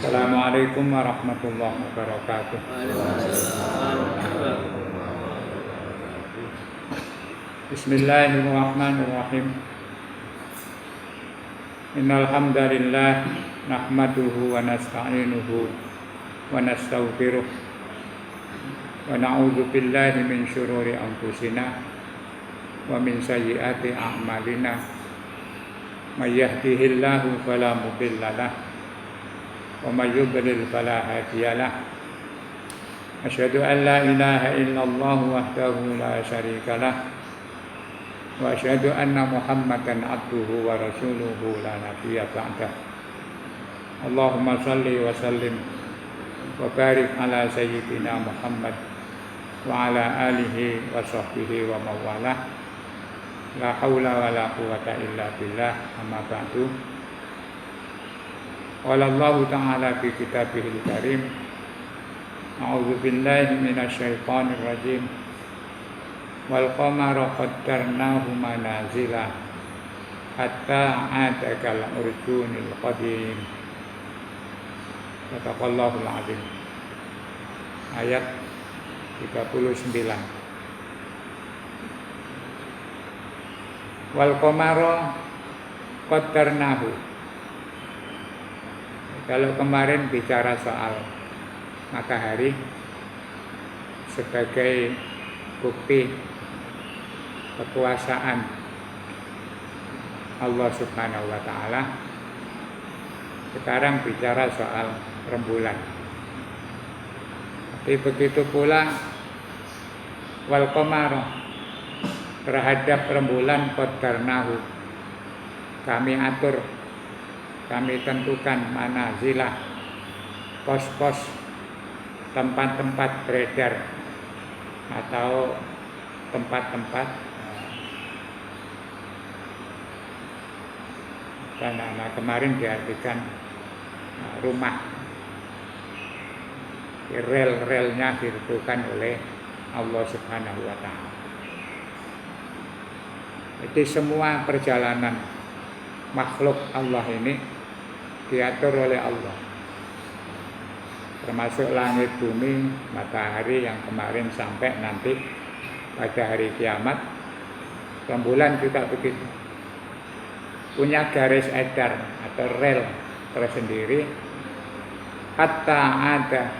Assalamualaikum warahmatullahi wabarakatuh. Bismillahirrahmanirrahim. Innal hamdalillah nahmaduhu wa nasta'inuhu wa nastaghfiruh wa na'udzu billahi min syururi anfusina wa min sayyiati a'malina. May yahdihillahu fala mudilla lahu wa may yudlil fala hadiya lahu. Asyhadu an la ilaha illallah wahdahu la syarika lahu wa asyhadu anna Muhammadan abduhu wa rasuluhu la nabiyya ba'dah. Allahumma shalli wa sallim wa barik ala sayyidina Muhammad wa ala alihi wa sahbihi wa mawalah. La haula wa la quwwata illa billah. Amma ba'du. Qala Allah ta'ala fi kitabihil karim. A'udzu billahi minasy syaithanir rajim. Wal qamara qaddarnahu manazila hatta 'ada kal urjunil qadim. Sadaqallahul azim. Ayat 39. Wal qamara qaddarnahu. Kalau kemarin bicara soal matahari sebagai bukti kekuasaan Allah Subhanahu wa taala, sekarang bicara soal rembulan. Tapi begitu pula wal qamara, terhadap rembulan qaddarnahu, kami atur, kami tentukan manazilah, pos-pos, tempat-tempat beredar atau tempat-tempat karena kemarin diartikan rumah, rel-relnya ditentukan oleh Allah Subhanahu wa taala. Jadi semua perjalanan makhluk Allah ini diatur oleh Allah, termasuk langit, bumi, matahari yang kemarin sampai nanti pada hari kiamat. Rembulan juga begitu, punya garis edar atau rel tersendiri hatta ada,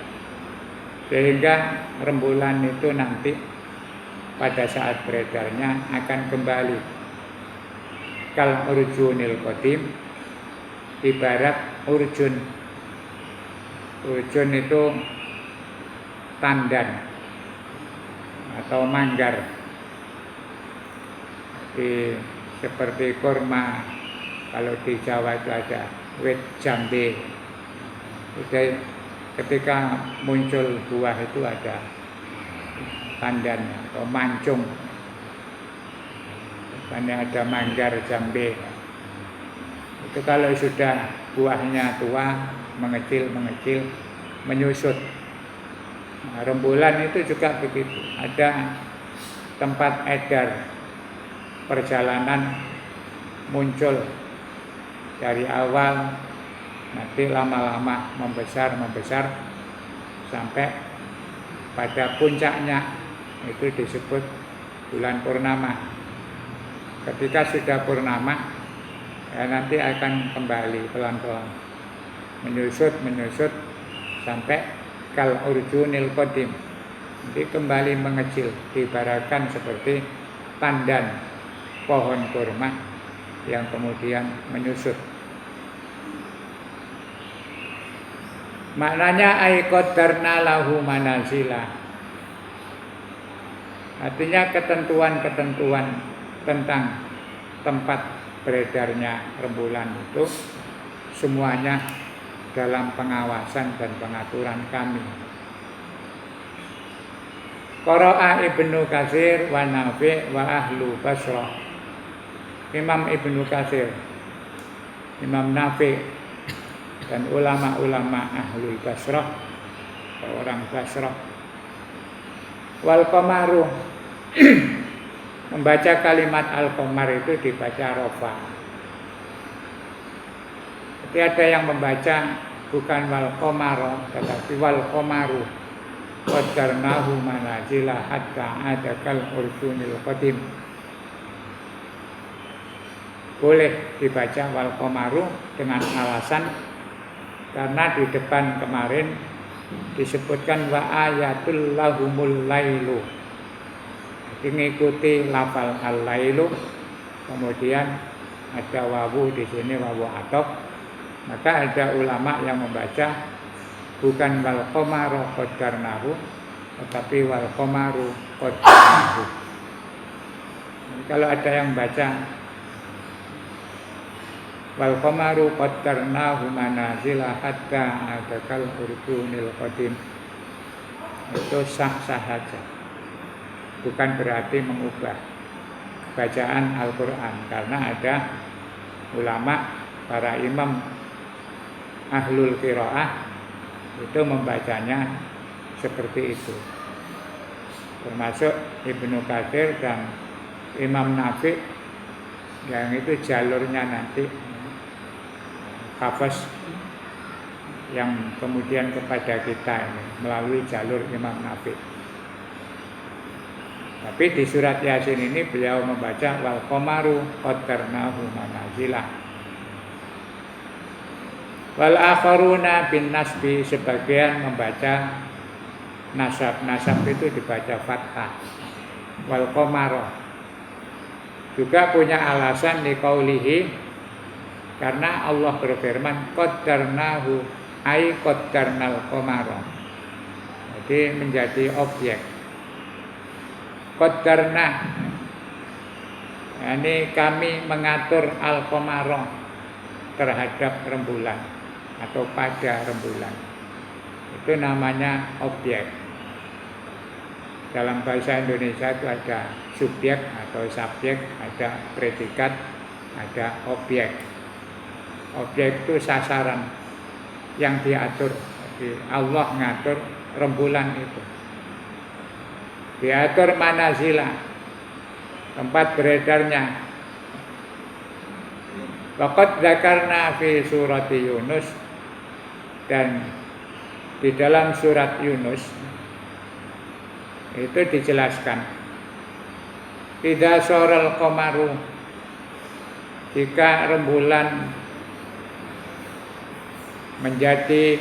sehingga rembulan itu nanti pada saat beredarnya akan kembali kal urjunil qadim, ibarat urjun. Urjun itu tandan atau manggar, seperti kurma. Kalau di Jawa itu ada wit jambe. Jadi ketika muncul buah itu ada tandannya atau mancung. Karena ada manggar jambe. Itu kalau sudah buahnya tua, mengecil, menyusut. Nah, rembulan itu juga begitu. Ada tempat edar perjalanan muncul dari awal, nanti lama-lama membesar sampai pada puncaknya, itu disebut bulan purnama. Ketika sudah purnama, ya nanti akan kembali pelan-pelan menyusut sampai kal urjunil qadim, jadi kembali mengecil, diibaratkan seperti tandan pohon kurma yang kemudian menyusut. Maknanya ai qaddarna lahu manazila, artinya ketentuan-ketentuan tentang tempat beredarnya rembulan itu semuanya dalam pengawasan dan pengaturan kami. Qara'a Ibnu Katsir wa Nafi' wa ahlu Basrah. Imam Ibnu Katsir, Imam Nafi' dan ulama-ulama ahlul Basrah, orang Basrah. Wal qamaru, membaca kalimat al-qamar itu dibaca rofa. Jadi ada yang membaca bukan wal qamara tetapi wal qamaru qaddarnahu manazila hatta adakal urjunil qadim. Boleh dibaca wal qamaru dengan alasan karena di depan kemarin disebutkan wa ayatul lahumul lailu. Jadi mengikuti lafal al-lailu, kemudian ada wawu di sini wawu ataf. Maka ada ulama yang membaca bukan wal qamaru qaddarnahu tetapi wal qamaru qaddarnahu. Kalau ada yang baca wal qamaru qaddarnahu manazila hatta adakal urjunil qadim, itu sah-sah saja. Bukan berarti mengubah bacaan Al-Quran, karena ada ulama, para imam ahlul qiraah itu membacanya seperti itu, termasuk Ibnu Katsir dan Imam Nafi yang itu jalurnya nanti hafaz yang kemudian kepada kita ini melalui jalur Imam Nafi. Tapi di surat Yasin ini beliau membaca wal qamaru qaddarnahu manazila. Wal akharuna bin nasbi, sebagian membaca nasab. Nasab itu dibaca fathah. Wal qamara juga punya alasan di qaulihi, karena Allah berfirman qaddarnahu ai qaddarnal qamara. Jadi menjadi objek. Qaddarna, ini kami mengatur al-qamara terhadap rembulan atau pada rembulan. Itu namanya objek. Dalam bahasa Indonesia itu ada subjek atau subjek, ada predikat, ada objek. Objek itu sasaran yang diatur. Jadi Allah ngatur rembulan itu. Diatur manazila, tempat beredarnya. Waqad dzakarna fi surati Yunus, dan di dalam surat Yunus itu dijelaskan idza saral qamaru, jika rembulan menjadi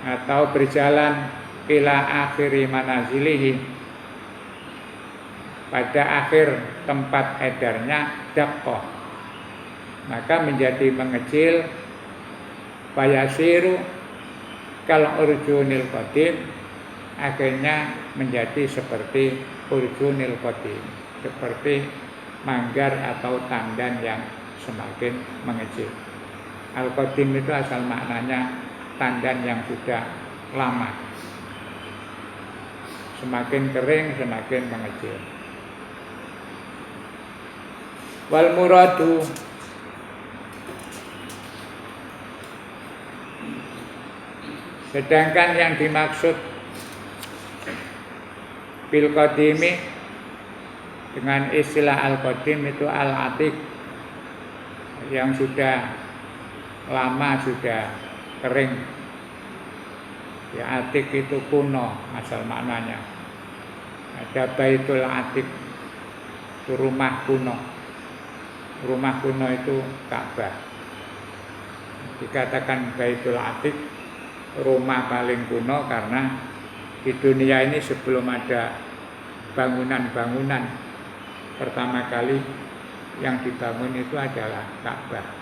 atau berjalan ila akhiri manazilihi, pada akhir tempat edarnya, daqqah, maka menjadi mengecil, fayasiru kal urjunil qadim, akhirnya menjadi seperti urjunil qadim, seperti manggar atau tandan yang semakin mengecil. Al-qadim itu asal maknanya tandan yang sudah lama, semakin kering semakin mengecil. Wal muradu, sedangkan yang dimaksud bil qadimi dengan istilah al-qadim itu al-atiq, yang sudah lama, sudah kering. Ya, atik itu kuno asal maknanya. Ada baitul atik, itu rumah kuno. Rumah kuno itu Ka'bah. Dikatakan baitul atik, rumah paling kuno, karena di dunia ini sebelum ada bangunan-bangunan, pertama kali yang dibangun itu adalah Ka'bah.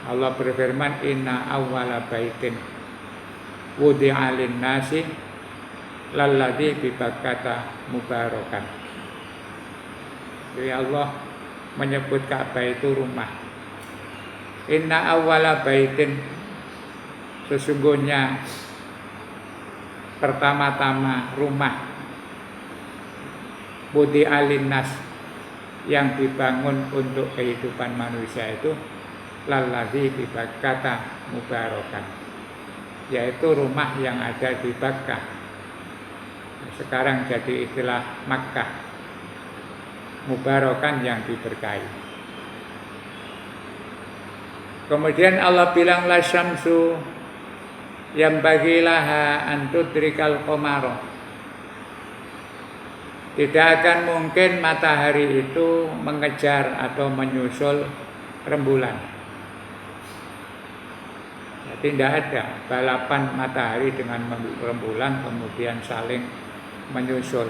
Allah berfirman inna awwala baitin wudi'a lin-nasi lalladzi bi Bakkata mubarakan. Jadi Allah menyebut Ka'bah itu rumah. Inna awwala baitin, sesungguhnya pertama-tama rumah, wudi'a lin-nas, yang dibangun untuk kehidupan manusia itu lalladzi bi Bakkata mubarakan, yaitu rumah yang ada di Bakkah. Sekarang jadi istilah Makkah, mubarakan yang diberkahi. Kemudian Allah bilang la syamsu yang bagilaha antudrikal qamara. Tidak akan mungkin matahari itu mengejar atau menyusul rembulan. Jadi tidak ada balapan matahari dengan rembulan kemudian saling menyusul,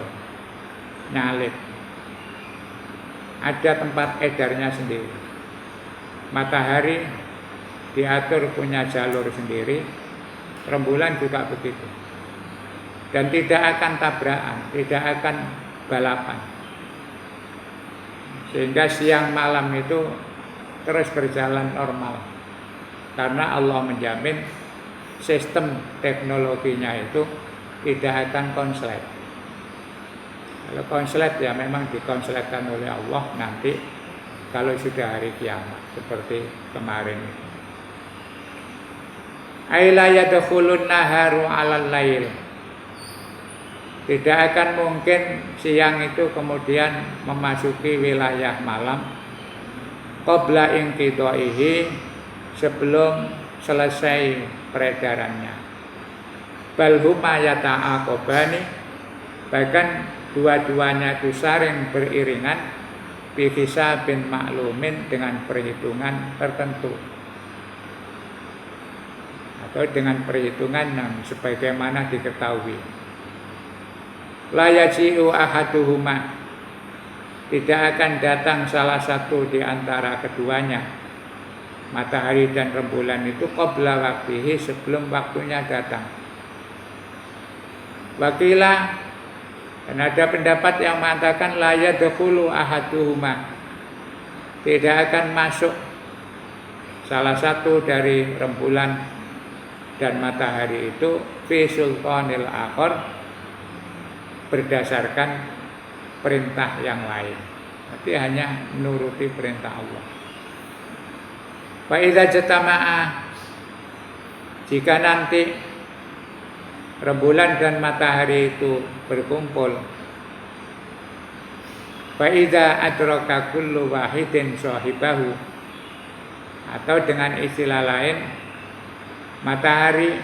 nyalip. Ada tempat edarnya sendiri. Matahari diatur punya jalur sendiri, rembulan juga begitu. Dan tidak akan tabrakan, tidak akan balapan. Sehingga siang malam itu terus berjalan normal. Karena Allah menjamin sistem teknologinya itu tidak akan konslet. Kalau konslet ya memang dikonsletkan oleh Allah nanti kalau sudah hari kiamat seperti kemarin. Aila yadkhulun naharu 'alal lail. Tidak akan mungkin siang itu kemudian memasuki wilayah malam qabla inqidaihi, sebelum selesai peredarannya. Bal huma yata'aqabani, bahkan dua-duanya itu saling beriringan bi hisabin maklumin, dengan perhitungan tertentu atau dengan perhitungan yang sebagaimana diketahui. La yaji'u ahaduhuma, tidak akan datang salah satu di antara keduanya, matahari dan rembulan itu qabla waktihi, sebelum waktunya datang. Wakilah, dan ada pendapat yang mengatakan la yadkhulu ahaduhuma, tidak akan masuk salah satu dari rembulan dan matahari itu fi sultanil akhar, berdasarkan perintah yang lain. Berarti hanya menuruti perintah Allah. Fa idza jatama'a, jika nanti rembulan dan matahari itu berkumpul, fa idza adraka kullu wahidin sahibahu, atau dengan istilah lain, matahari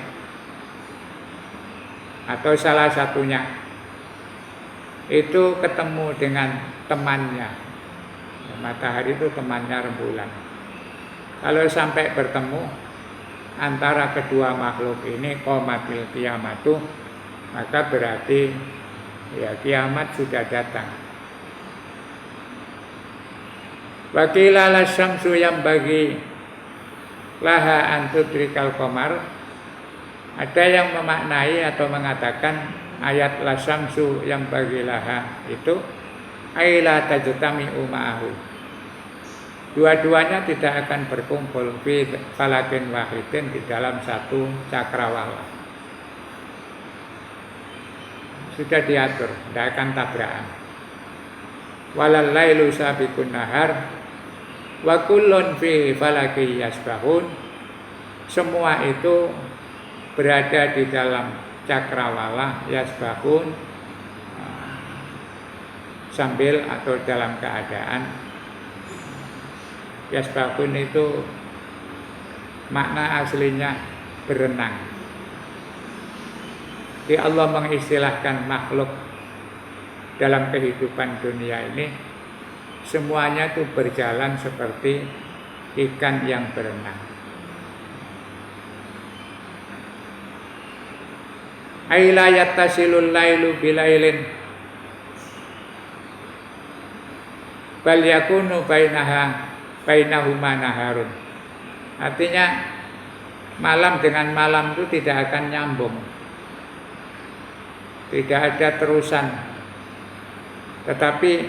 atau salah satunya itu ketemu dengan temannya. Matahari itu temannya rembulan. Kalau sampai bertemu antara kedua makhluk ini, qomatil kiamatu, maka berarti ya kiamat sudah datang. Wakila la syamsu yang bagi laha antudrikal qamar. Ada yang memaknai atau mengatakan ayat la syamsu yang bagi laha itu aila tajtami'u ma'ahu, dua-duanya tidak akan berkumpul fi falakin wahidin, di dalam satu cakrawala. Sudah diatur, tidak akan tabrakan. Walal lailu sabiqun nahar wa kullun fi falaki yasbahun. Semua itu berada di dalam cakrawala yasbahun, sambil atau dalam keadaan. Yasbahun itu makna aslinya berenang. Jadi Allah mengistilahkan makhluk dalam kehidupan dunia ini semuanya itu berjalan seperti ikan yang berenang. Aila yattasilul lailu bilailin bal yakunu bainahuma naharun. Artinya malam dengan malam itu tidak akan nyambung, tidak ada terusan, tetapi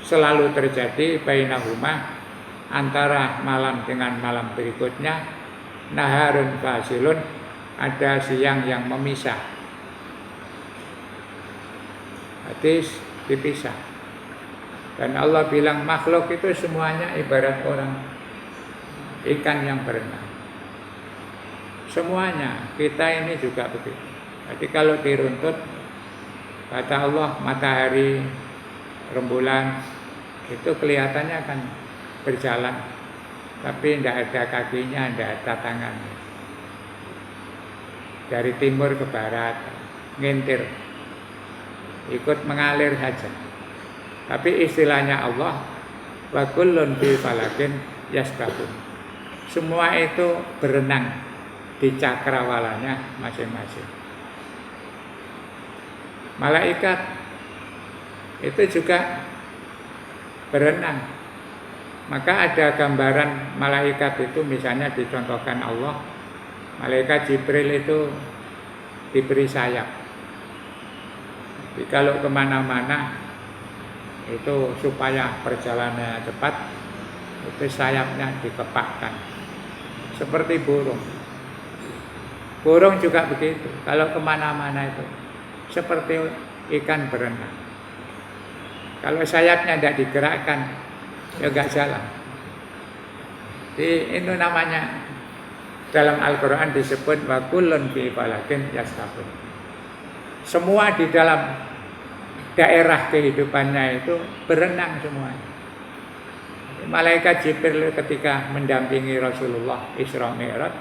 selalu terjadi bainahuma, antara malam dengan malam berikutnya, naharun fasilun, ada siang yang memisah, hadis dipisah. Dan Allah bilang makhluk itu semuanya ibarat orang, ikan yang berenang. Semuanya, kita ini juga begitu. Jadi kalau diruntut, kata Allah, matahari, rembulan, itu kelihatannya akan berjalan tapi tidak ada kakinya, tidak ada tangannya. Dari timur ke barat, ngintir, ikut mengalir saja. Tapi istilahnya Allah, wa kullun fi falakin yasbahun. Semua itu berenang di cakrawalanya masing-masing. Malaikat itu juga berenang. Maka ada gambaran malaikat itu, misalnya dicontohkan Allah, malaikat Jibril itu diberi sayap. Jadi kalau kemana-mana itu supaya perjalanannya cepat, itu sayapnya dikepakkan seperti burung. Burung juga begitu, kalau kemana-mana itu seperti ikan berenang. Kalau sayapnya tidak digerakkan, ya nggak jalan. Jadi itu namanya dalam Al-Quran disebut wa kullun fi falakin yasbahun. Semua di dalam daerah kehidupannya itu berenang semuanya. Malaikat Jibril ketika mendampingi Rasulullah Isra Mi'raj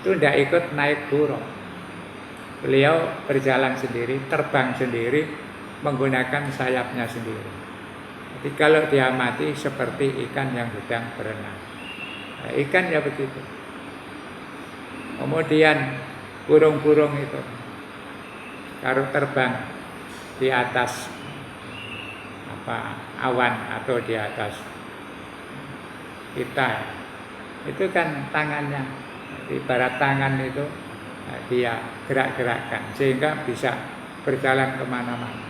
itu tidak ikut naik burung. Beliau berjalan sendiri, terbang sendiri, menggunakan sayapnya sendiri. Jadi kalau diamati seperti ikan yang sedang berenang. Nah, ikan ya begitu. Kemudian burung-burung itu kalau terbang di atas awan atau di atas kita, itu kan tangannya, ibarat tangan itu dia gerak-gerakkan sehingga bisa berjalan kemana-mana.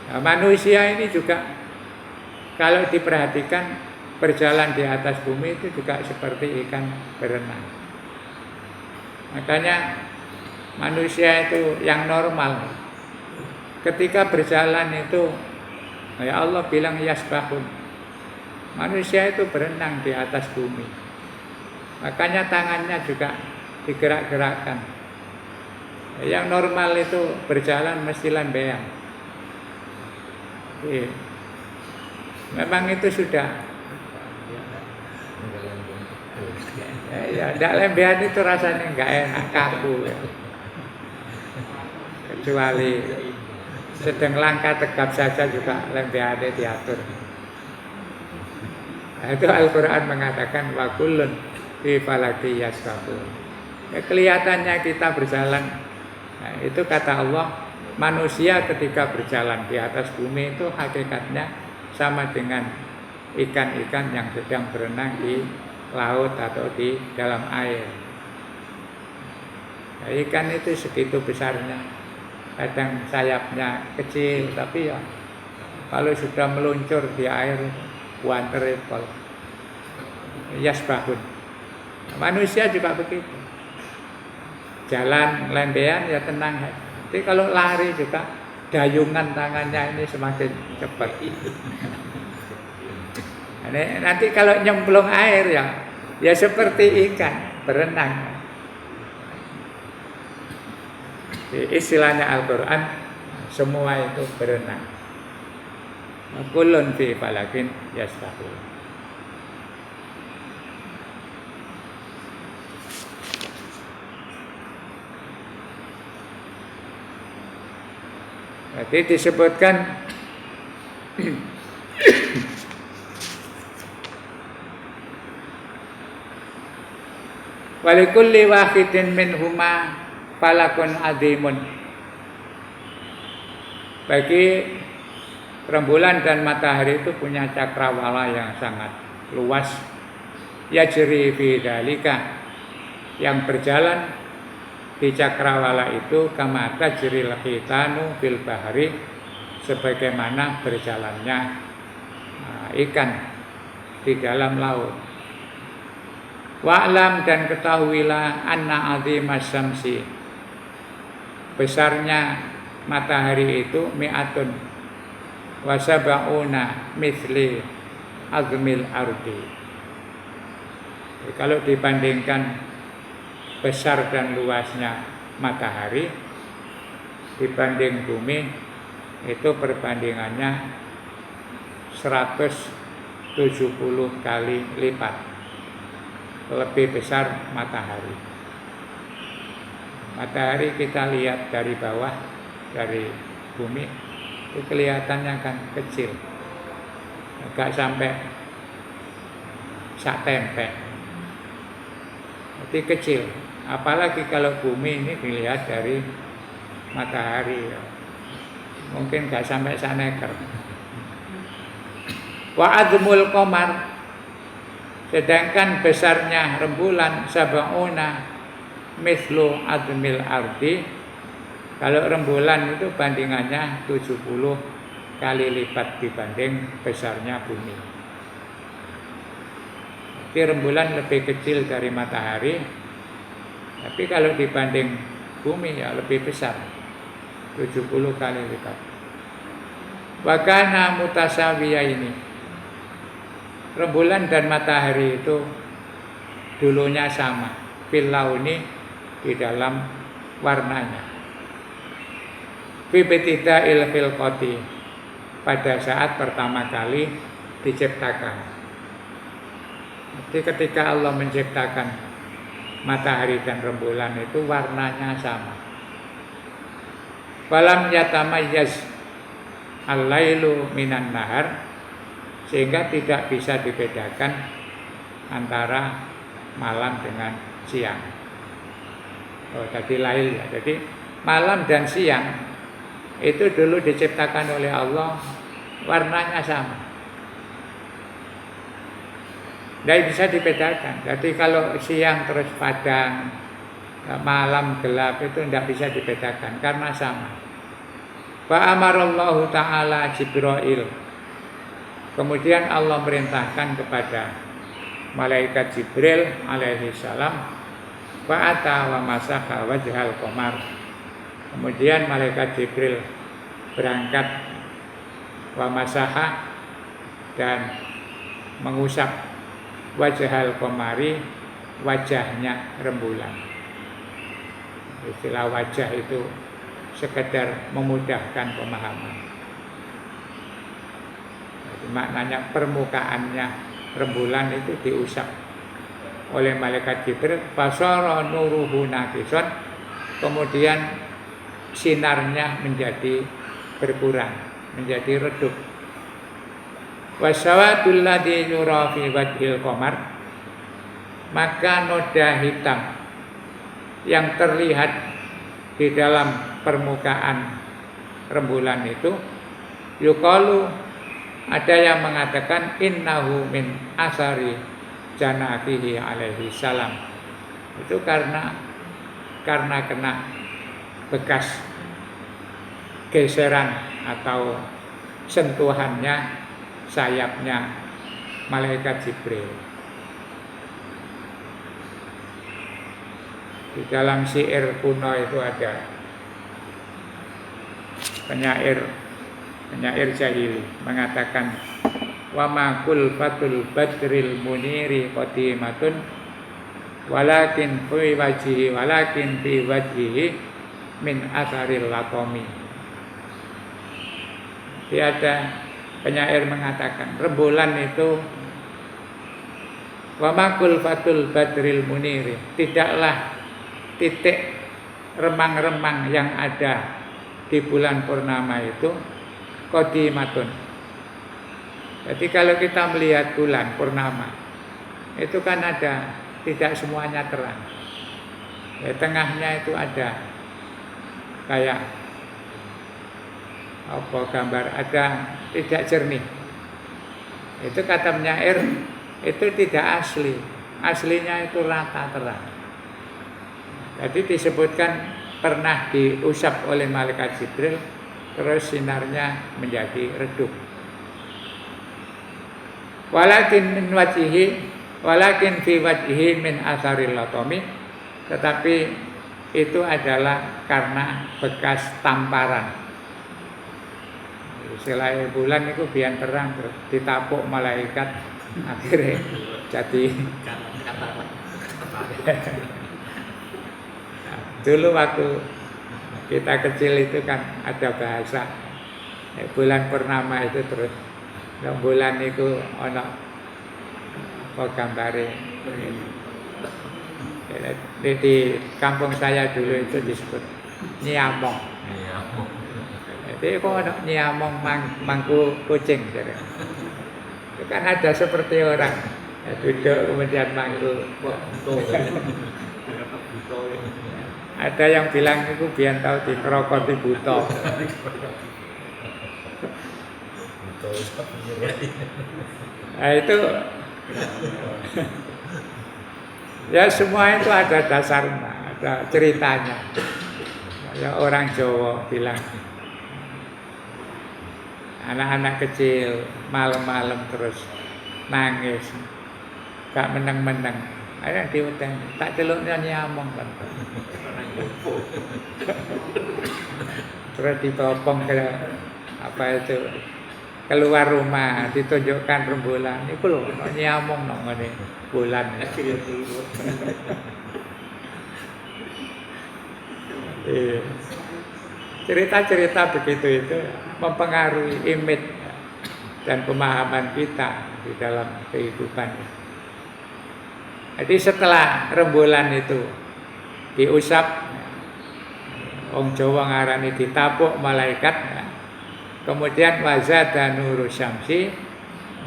Nah, manusia ini juga kalau diperhatikan berjalan di atas bumi itu juga seperti ikan berenang. Makanya manusia itu yang normal ketika berjalan itu, ya Allah bilang yasbahun, manusia itu berenang di atas bumi. Makanya tangannya juga digerak-gerakkan. Yang normal itu berjalan mesti lembean. Memang itu sudah. Ya, tidak lembean itu rasanya nggak enak, kaku. Ya. Kecuali sedang langkah tegap saja juga lembeannya diatur. Nah, itu Al-Quran mengatakan wa kullun fi falaki yasbahun. Ya, kelihatannya kita berjalan. Nah, itu kata Allah, manusia ketika berjalan di atas bumi itu hakikatnya sama dengan ikan-ikan yang sedang berenang di laut atau di dalam air. Nah, ikan itu segitu besarnya, kadang sayapnya kecil, tapi ya kalau sudah meluncur di air, wanter itu yasbahun. Manusia juga begitu, jalan lembean ya tenang. Tapi kalau lari juga dayungan tangannya ini semakin cepat. Nanti kalau nyemplung air ya seperti ikan berenang. Istilahnya Al-Quran semua itu berenang. Kullun fi falakin yasbahun. Jadi disebutkan walikulli wahidin minhuma falakun azimun. Bagi rembulan dan matahari itu punya cakrawala yang sangat luas. Yajri fi dalika, yang berjalan di cakrawala itu kama tajril hitanu fil bahri, sebagaimana berjalannya ikan di dalam laut. Wa'lam, dan ketahuilah anna azimas syamsi, besarnya matahari itu mi'atun wasaba'una misli azmil ardi. Kalau dibandingkan besar dan luasnya matahari dibanding bumi, itu perbandingannya 100 70 kali lipat lebih besar matahari. Matahari kita lihat dari bawah, dari bumi, itu kelihatannya kan kecil, agak sampai sak tempe, jadi kecil. Apalagi kalau bumi ini dilihat dari matahari, mungkin gak sampai saneker. Wa admul qamar, sedangkan besarnya rembulan sab'una mislu admil ardi. Kalau rembulan itu bandingannya 70 kali lipat dibanding besarnya bumi. Jadi rembulan lebih kecil dari matahari, tapi kalau dibanding bumi ya lebih besar, 70 kali lipat. Wakana mutasawiya ini, rembulan dan matahari itu dulunya sama, filauni, di dalam warnanya. Fibetida ilfil qoti, pada saat pertama kali diciptakan. Jadi ketika Allah menciptakan matahari dan rembulan itu warnanya sama. Falam yatamayyaz al-lailu minan nahar, sehingga tidak bisa dibedakan antara malam dengan siang. Oh, tadi lail ya. Jadi malam dan siang itu dulu diciptakan oleh Allah, warnanya sama. Tidak bisa dibedakan. Jadi kalau siang terus padang, malam gelap, itu tidak bisa dibedakan karena sama. Fa amarallahu ta'ala Jibril, kemudian Allah merintahkan kepada malaikat Jibril alaihi salam, fa'ata wa masaha wajhal qamar. Kemudian malaikat Jibril berangkat wa masaha, dan mengusap wajhal qamari, wajahnya rembulan. Istilah wajah itu sekedar memudahkan pemahaman. Jadi maknanya permukaannya rembulan itu diusap oleh malaikat Jibril, fasara nuruhu naqisan, kemudian sinarnya menjadi berkurang, menjadi redup. Wasawadul ladzi yura fi wajhil qamar, maka noda hitam yang terlihat di dalam permukaan rembulan itu, yuqalu, ada yang mengatakan innahu min asari janahihi alaihi salam, itu karena kena bekas geseran atau sentuhannya sayapnya malaikat Jibril. Di dalam syair kuno itu ada penyair jahili mengatakan, wa ma kulfatul badril muniri qadimatun walakin fi wajhihi min asaril laqami. Ada penyair mengatakan, rembulan itu wa ma kulfatul badril muniri, tidaklah titik remang-remang yang ada di bulan purnama itu qadimatun. Jadi kalau kita melihat bulan purnama itu kan ada, tidak semuanya terang. Ya, tengahnya itu ada kayak apa gambar, ada tidak jernih. Itu kata penyair itu tidak asli. Aslinya itu rata terang. Jadi disebutkan pernah diusap oleh malaikat Jibril, terus sinarnya menjadi redup. Walakin fi wajhihi min asaril laqami, tetapi itu adalah karena bekas tamparan. Selain bulan itu biar terang, terus ditapuk malaikat, akhirnya jadi. Dulu waktu kita kecil itu kan ada bahasa bulan purnama itu terus Rembulan itu ana apa gambare. Di kampung saya dulu itu disebut nyamong. Jadi kok ada nyamong mangku kucing gitu. Itu kan ada seperti orang duduk kemudian mangku. Ada yang bilang itu biar tahu di krokoti buto. Nah itu ya semua itu ada dasarnya, ada ceritanya. Ya orang Jawa bilang anak-anak kecil malam-malam terus nangis, gak meneng-meneng. Ayo diuten, tak celuknya nyamong kan. Terus ditopong ke apa itu keluar rumah ditunjukkan rembulan itu loh nyamong nang ngene bulan. Cerita-cerita begitu itu mempengaruhi image dan pemahaman kita di dalam kehidupan. Jadi setelah rembulan itu diusap, wong Jawa ngarani ditapuk malaikat, kemudian wazada nuru syamsi,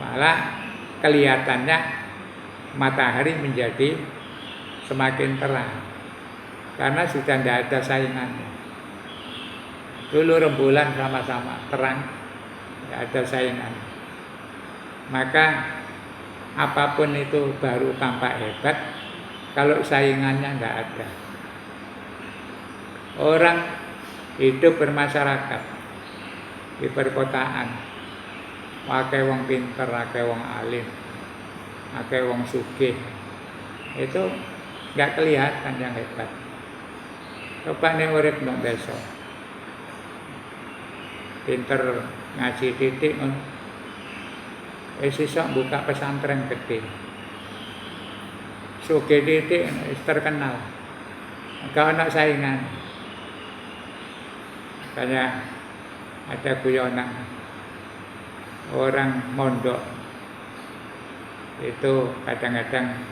malah kelihatannya matahari menjadi semakin terang karena sudah tidak ada saingannya. Dulu rembulan sama-sama terang, tidak ada saingan. Maka apapun itu baru tampak hebat kalau saingannya tidak ada. Orang hidup bermasyarakat di perkotaan, akeh wong pinter, akeh wong alim, akeh wong sugih, itu nggak kelihatan yang hebat. Coba nih urip nang desa, pinter ngaji titik, esok buka pesantren gede, sugih titik terkenal, gak ada saingan. Kayak ada guyonan orang mondok itu kadang-kadang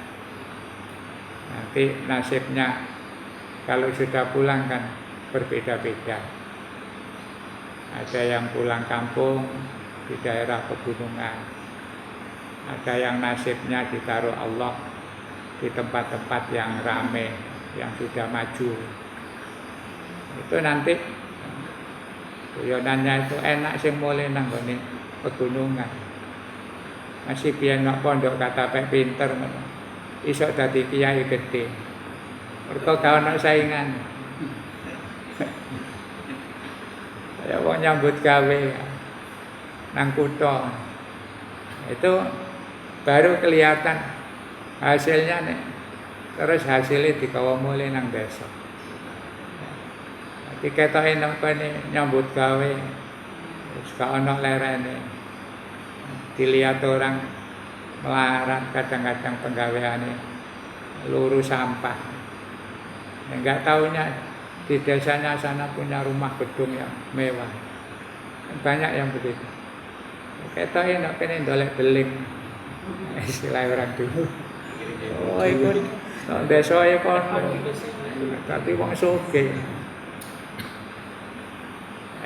nanti nasibnya kalau sudah pulang kan berbeda-beda. Ada yang pulang kampung di daerah pegunungan, ada yang nasibnya ditaruh Allah di tempat-tempat yang ramai, yang sudah maju. Itu nanti guyonannya itu enak sing mulai nang gone pegunungan. Masih biyen nak pondok kata pek pinter ngono. Iso dadi kiai gede. Mergo gak ono saingan. Ya wong nyambut gawe nang kutha. Itu baru kelihatan hasilnya nih. Terus hasilnya digawa mulai nang desa. Diketoke nang kene nyambut gawe wis gak ono lerene. Dilihat orang melarat kadang-kadang penggaweane luru sampah. Enggak tahunya di desanya sana punya rumah gedung yang mewah. Banyak yang begitu. Ketoke nek kene ndolek beling. Istilah orang dulu. Oh, ikut desa ya kono. Tapi wong sugih.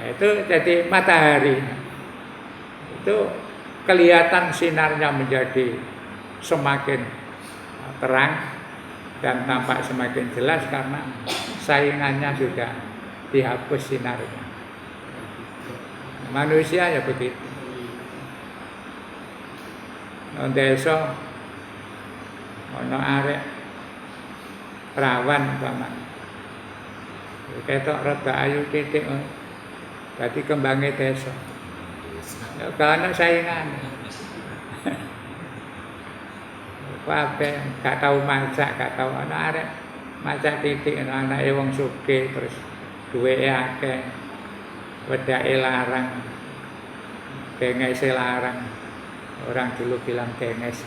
Itu jadi matahari itu kelihatan sinarnya menjadi semakin terang dan tampak semakin jelas karena saingannya sudah dihapus sinarnya. Manusia ya begitu. Desa ono arek perawan paman. Ketok rada ayu titik. Dadi kembange desa. Ya kana saingan. Kabeh gak tau masak, gak tau ana arek masak titik ana anake wong sugih terus duweke akeh. Wedake larang. Gengese larang. Orang dulu bilang genges.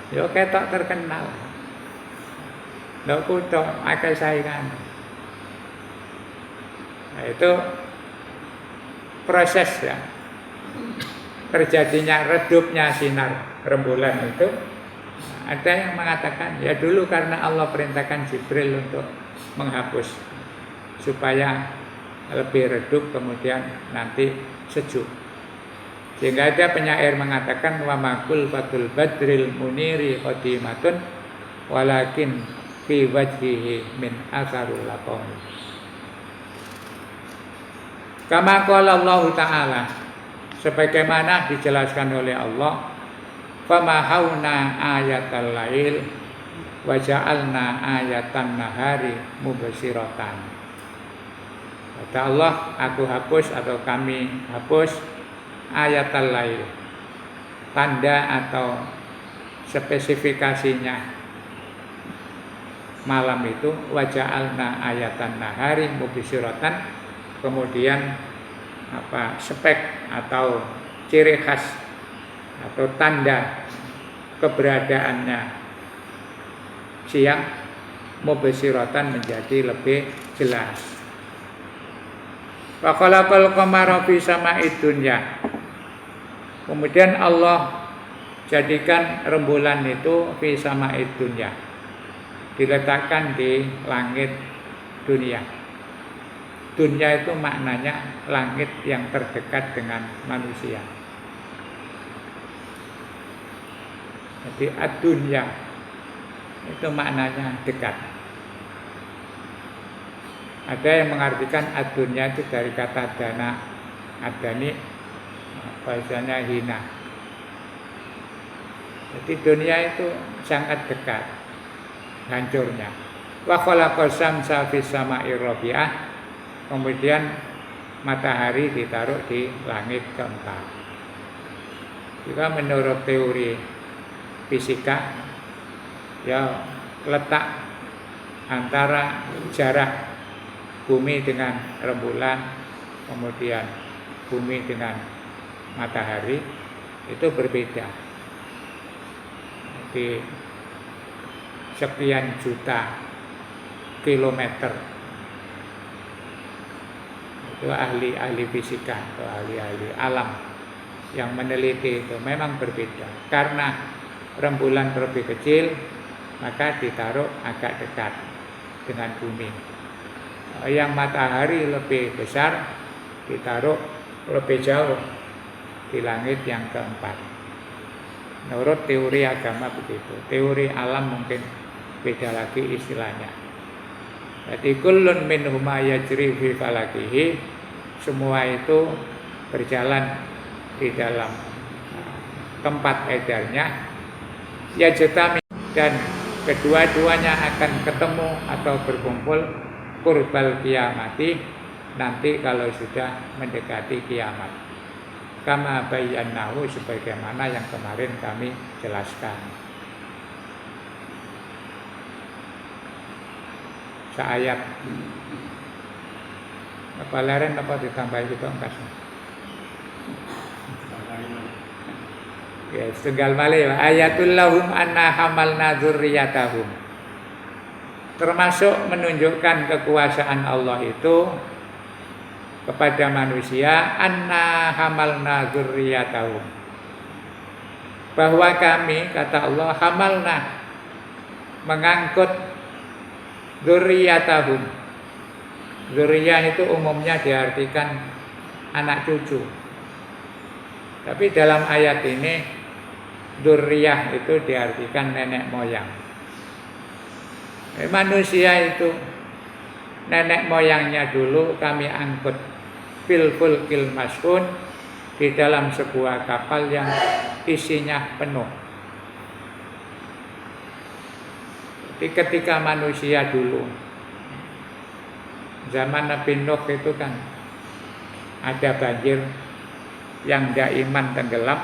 Ya ketok terkenal. Ndok kutha akeh saingan. Nah, itu proses ya. terjadinya redupnya sinar rembulan itu, ada yang mengatakan ya dulu karena Allah perintahkan Jibril untuk menghapus supaya lebih redup kemudian nanti sejuk. Sehingga ada penyair mengatakan wa makul fatul badril muniri qadimatun walakin fi wajhihi min asarul laqam. Kama qala Allah Ta'ala, sebagaimana dijelaskan oleh Allah, famahawna ayatal lail wa ja'alna ayatan nahari mubsiratan. Kata Allah, aku hapus atau kami hapus ayatal lail, tanda atau spesifikasinya malam itu, wa ja'alna ayatan nahari mubsiratan, kemudian spek atau ciri khas atau tanda keberadaannya siang mubsiratan menjadi lebih jelas. Wa khalaqal qamara fi sama'id dunya. Kemudian Allah jadikan rembulan itu fi sama'id dunya, diletakkan di langit dunia. Dunia itu maknanya langit yang terdekat dengan manusia. Jadi ad-dunya itu maknanya dekat. Ada yang mengartikan ad-dunya itu dari kata dana, adani, bahasanya hina. Jadi dunia itu sangat dekat hancurnya. Wa khalaqas syamsa fis sama'i rabi'ah. Kemudian matahari ditaruh di langit keempat. Juga menurut teori fisika, ya letak antara jarak bumi dengan rembulan, kemudian bumi dengan matahari itu berbeda. Di sekian juta kilometer. Itu ahli-ahli fisika atau ahli-ahli alam yang meneliti itu memang berbeda. Karena rembulan lebih kecil, maka ditaruh agak dekat dengan bumi. Yang matahari lebih besar, ditaruh lebih jauh di langit yang keempat. Menurut teori agama begitu. Teori alam mungkin beda lagi istilahnya. Jadi kullun minhuma yajri fi falakihi, semua itu berjalan di dalam tempat edarnya, yajtami, dan kedua-duanya akan ketemu atau berkumpul qurbal kiamati, nanti kalau sudah mendekati kiamat. Kama bayyanahu, sebagaimana yang kemarin kami jelaskan. Seayat apa leren apa ditambahi itu angkas. Ya, setunggal malih ayatul lahum anna hamalna dzurriyyatahum. Termasuk menunjukkan kekuasaan Allah itu kepada manusia, anna hamalna dzurriyyatahum, bahwa kami, kata Allah, hamalna, mengangkut dzurriyyatahum. Dzurriyyah itu umumnya diartikan anak cucu. Tapi dalam ayat ini dzurriyyah itu diartikan nenek moyang. Manusia itu nenek moyangnya dulu kami angkut fil fulkil mas'un, di dalam sebuah kapal yang isinya penuh. Jadi ketika manusia dulu zaman Nabi Nuh itu kan ada banjir, yang tidak iman tenggelam,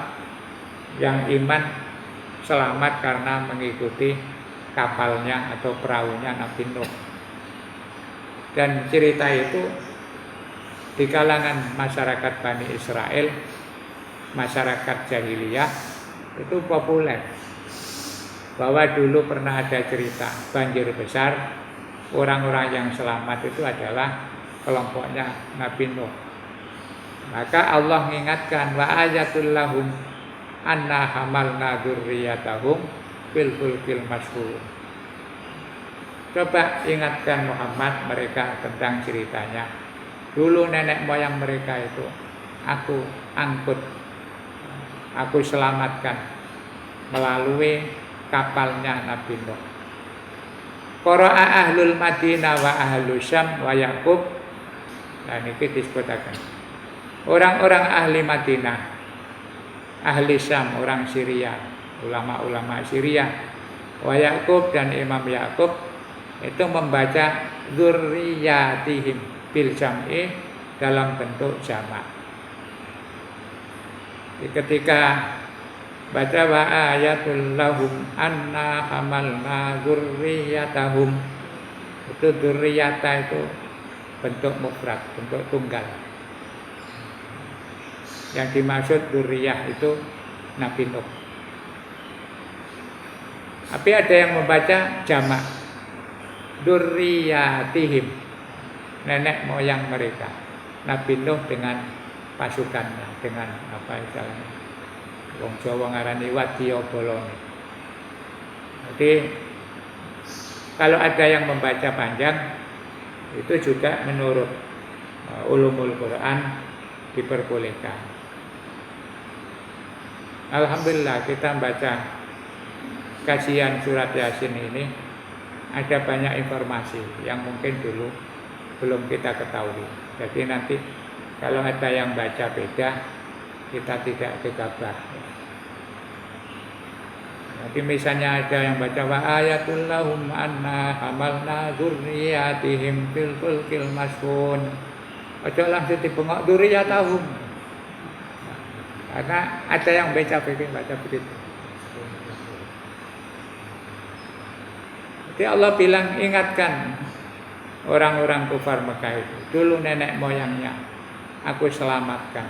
yang iman selamat karena mengikuti kapalnya atau perahunya Nabi Nuh. Dan cerita itu di kalangan masyarakat Bani Israel, masyarakat jahiliyah itu populer, bahwa dulu pernah ada cerita banjir besar, orang-orang yang selamat itu adalah kelompoknya Nabi Nuh. Maka Allah mengingatkan wa ayatul lahum anna hamalna dzurriyyatahum fil fulkil mashhur. Coba ingatkan Muhammad mereka tentang ceritanya. Dulu nenek moyang mereka itu aku angkut, aku selamatkan melalui kapalnya Nabi Nuh. Qara'a ahlul Madinah wa ahlus Syam wa Yaqub. Nah ini disebutaken. Orang-orang ahli Madinah, ahli Syam, orang Syria, ulama-ulama Syria, wa Yaqub dan Imam Yaqub itu membaca dzurriyyatihim bil jam'i dalam bentuk jamak. Ketika baca wa ayatul lahum anna hamalna dzurriyyatahum, itu dzurriyyata itu bentuk mufrad, bentuk tunggal. Yang dimaksud dzurriyyah itu Nabi Nuh. Tapi ada yang membaca jamak dzurriyyatihim, nenek moyang mereka, Nabi Nuh dengan pasukannya, dengan apa istilahnya, wong Jawa ngarani wadya bolone. Jadi kalau ada yang membaca panjang itu juga menurut ulumul Quran diperbolehkan. Alhamdulillah kita baca kajian surat Yasin ini ada banyak informasi yang mungkin dulu belum kita ketahui. Jadi nanti kalau ada yang baca beda, kita tidak gegabah. Jadi misalnya ada yang baca wa ayatul lahum anna hamalna dzurriyyatihim fil fulkil mashhun. Aja langsung dibengok dzurriyyatahum. Karena ada yang baca begitu. Jadi Allah bilang ingatkan orang-orang kufar Mekah itu. Dulu nenek moyangnya aku selamatkan.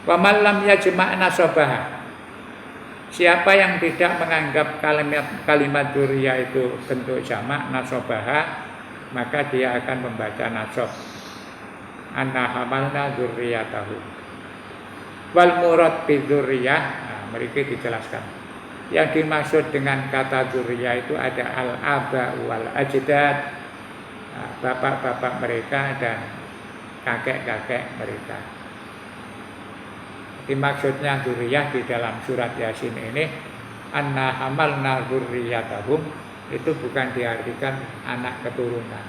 Wa man lam yajma' nasabaha. Siapa yang tidak menganggap kalimat dzurriyyah itu bentuk jamak nasabaha, maka dia akan membaca nasab. Anna hamalna dzurriyyatahu. Wal murad bi dzurriyyah, mereka dijelaskan. Yang dimaksud dengan kata dzurriyyah itu ada al-aba wal ajdad, bapak-bapak mereka dan kakek-kakek mereka. Maksudnya dzurriyyah di dalam surat Yasin ini anna hamalna dzurriyyatahum itu bukan diartikan anak keturunan.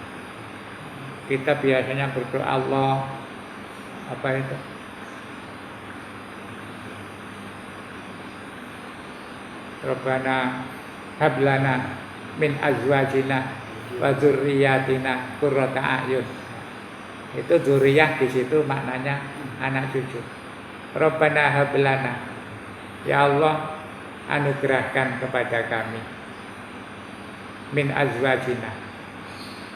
Kita biasanya berdoa Allah apa itu? Rabbana hablana min azwajina wa dzurriyyatina qurrata a'yun. Itu dzurriyyah di situ maknanya anak cucu. Rabbana hablana, ya Allah anugerahkan kepada kami min azwajina,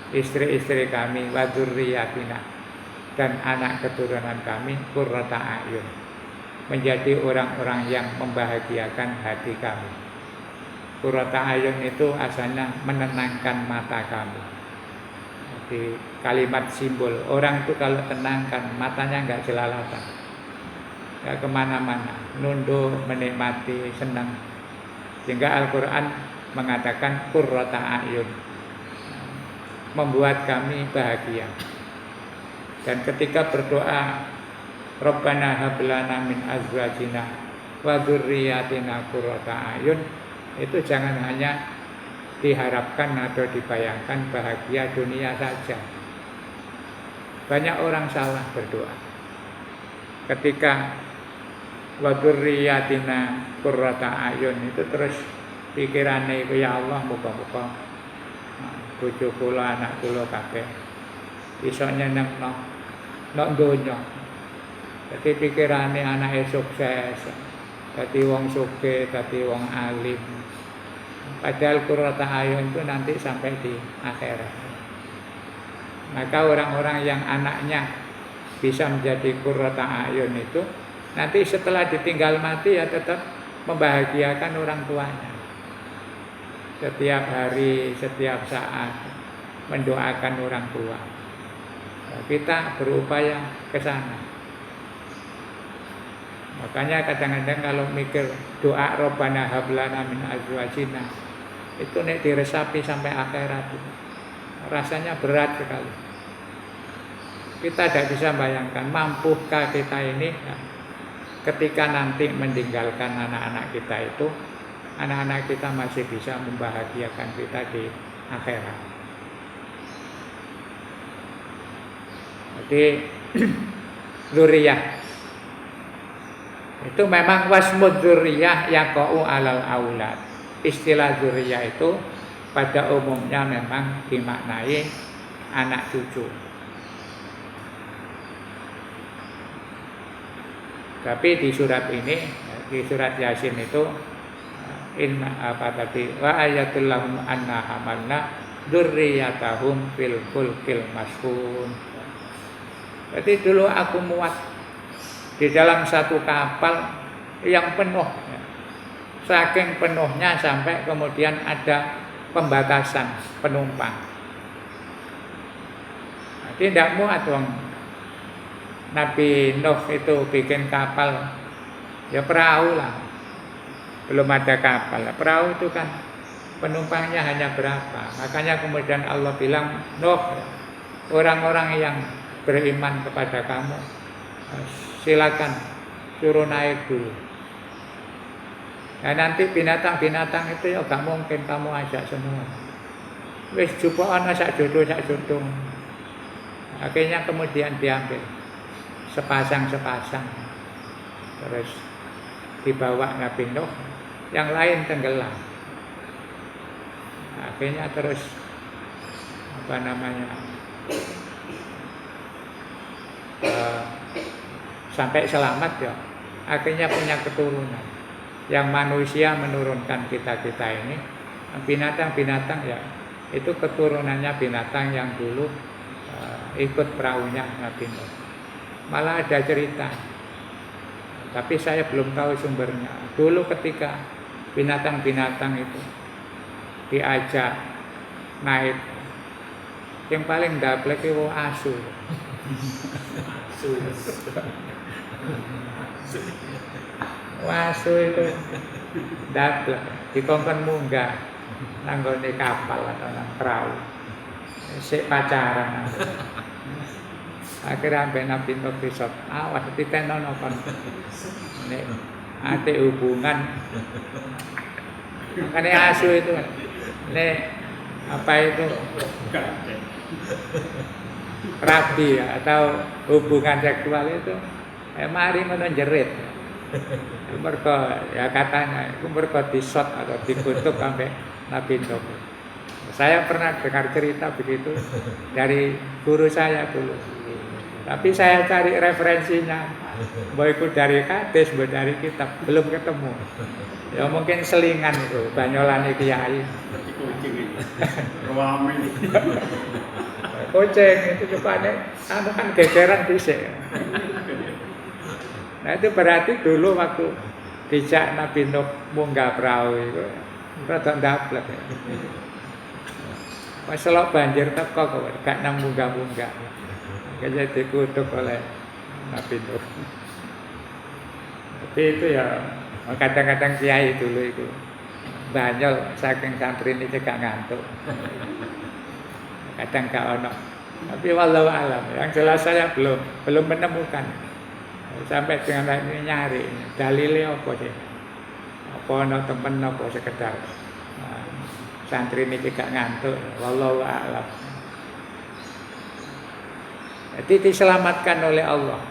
istri-istri kami, wa dzurriyyatina dan anak keturunan kami, qurrata a'yun, menjadi orang-orang yang membahagiakan hati kami. Qurrata a'yun itu asalnya menenangkan mata kami. Jadi kalimat simbol orang itu kalau tenang kan matanya enggak jelalatan, enggak kemana-mana, nunduk, menikmati, senang. Sehingga Al-Quran mengatakan qurrata a'yun, membuat kami bahagia. Dan ketika berdoa Rabbana hablana min azwajina wa dzurriyyatina qurrata a'yun, itu jangan hanya diharapkan atau dibayangkan bahagia dunia saja. Banyak orang salah berdoa. Ketika wa dzurriyyatina qurrata a'yun itu terus pikirane ya Allah muga-muga bojo kula anak kula kabeh iso nyenengno donya. Jadi pikirane anake sukses, dadi wong sugih, dadi wong alim. Padahal qurrata a'yun itu nanti sampai di akhirat. Maka orang-orang yang anaknya bisa menjadi qurrata a'yun itu nanti setelah ditinggal mati ya tetap membahagiakan orang tuanya. Setiap hari, setiap saat. mendoakan orang tua. Kita berupaya ke sana. Makanya kadang-kadang kalau mikir doa Rabbana hablana min azwajina, itu nek diresapi sampai akhirat, rasanya berat sekali. Kita tidak bisa bayangkan mampukah kita ini ketika nanti meninggalkan anak-anak kita itu, anak-anak kita masih bisa membahagiakan kita di akhirat. Jadi zuriyah itu memang wasmud zuriyah yaqa'u alal aulad. Istilah zuriyah itu pada umumnya memang dimaknai anak cucu. Tapi di surat ini, di surat Yasin itu wa ayatul lahum anna hamalna dzurriyyatahum fil fulkil mashhun. Jadi dulu aku muat di dalam satu kapal yang penuh, saking penuhnya sampai kemudian ada pembatasan penumpang. Jadi tidak muat dong. Nabi Nuh itu bikin kapal, ya perahu lah, belum ada kapal. Perahu itu kan penumpangnya hanya berapa. Makanya kemudian Allah bilang, Nuh, orang-orang yang beriman kepada kamu, silakan suruh naik dulu. Nah, nanti binatang-binatang itu ya gak mungkin kamu ajak semua. Wis jupoan sak jodoh. Akhirnya kemudian diambil sepasang, terus dibawa Nabi Nuh, yang lain tenggelam. Akhirnya terus sampai selamat ya. Akhirnya punya keturunan. Yang manusia menurunkan kita ini, binatang-binatang ya itu keturunannya binatang yang dulu ikut perahunya Nabi Nuh. Malah ada cerita, tapi saya belum tahu sumbernya. Dulu ketika binatang-binatang itu diajak naik, yang paling daplek itu asu. Asu itu daplek, dikongkon munggah nanggone kapal atau nang perahu, sik pacaran. Akhirnya sampai Nabi Nuh besok, awas ditenono kon. Nek ate hubungan. Makanya asu itu, nek apa itu rabi atau hubungan seksual itu, mari menjerit. Mergo ya katanya, mergo disot atau dikutuk sampai Nabi Nuh. Saya pernah dengar cerita begitu dari guru saya dulu. Tapi saya cari referensinya, baik itu dari hadis, baik dari kitab, belum ketemu. Ya mungkin selingan itu, banyolane kiai. Kucing itu rupanya, kan gegeran dhisik. Nah itu berarti dulu waktu dijak Nabi Nuh munggah perahu itu, rada ndablek. Masalah banjir teko kok, gak nang munggah-munggah. Kayaknya dikutuk oleh Nabi Nuh. Tapi itu ya kadang-kadang kiai dulu itu banyol saking santri ini gak ngantuk. Kadang gak ono. Tapi wallahu alam, yang jelas saya belum menemukan. Sampai dengan ini nyari dalilnya apa sih? Apa ono temen apa sekedar santri ini gak ngantuk. Wallahu alam. Jadi diselamatkan oleh Allah.